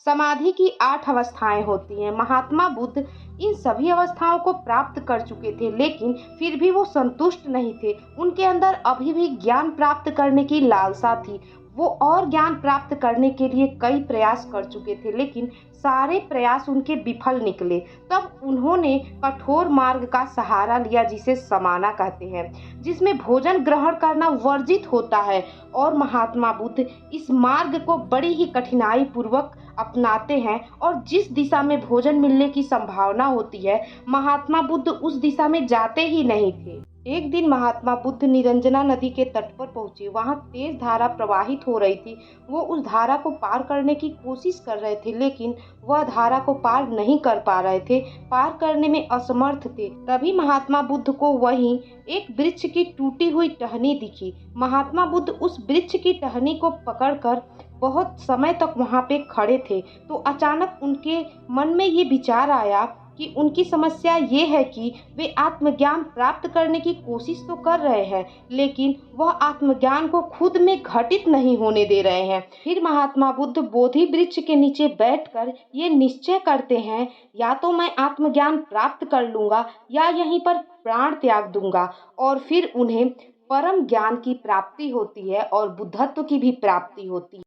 समाधि की 8 अवस्थाएँ होती हैं। महात्मा बुद्ध इन सभी अवस्थाओं को प्राप्त कर चुके थे, लेकिन फिर भी वो संतुष्ट नहीं थे। उनके अंदर अभी भी ज्ञान प्राप्त करने की लालसा थी। वो और ज्ञान प्राप्त करने के लिए कई प्रयास कर चुके थे, लेकिन सारे प्रयास उनके विफल निकले। तब उन्होंने कठोर मार्ग का सहारा लिया, जिसे समाना कहते हैं, जिसमें भोजन ग्रहण करना वर्जित होता है। और महात्मा बुद्ध इस मार्ग को बड़ी ही कठिनाई पूर्वक अपनाते हैं, और जिस दिशा में भोजन मिलने की संभावना होती है, महात्मा बुद्ध उस दिशा में जाते ही नहीं थे। एक दिन महात्मा बुद्ध निरंजना नदी के तट पर पहुंचे। वहां तेज धारा प्रवाहित हो रही थी। वो उस धारा को पार करने की कोशिश कर रहे थे, लेकिन वह धारा को पार नहीं कर पा रहे थे, पार करने में असमर्थ थे। तभी महात्मा बुद्ध को वहीं एक वृक्ष की टूटी हुई टहनी दिखी। महात्मा बुद्ध उस वृक्ष की टहनी को पकड़कर बहुत समय तक वहां पे खड़े थे। तो अचानक उनके मन में ये विचार आया कि उनकी समस्या ये है कि वे आत्मज्ञान प्राप्त करने की कोशिश तो कर रहे हैं, लेकिन वह आत्मज्ञान को खुद में घटित नहीं होने दे रहे हैं। फिर महात्मा बुद्ध बोधि वृक्ष के नीचे बैठकर ये निश्चय करते हैं, या तो मैं आत्मज्ञान प्राप्त कर लूंगा या यहीं पर प्राण त्याग दूंगा। और फिर उन्हें परम ज्ञान की प्राप्ति होती है और बुद्धत्व की भी प्राप्ति होती है।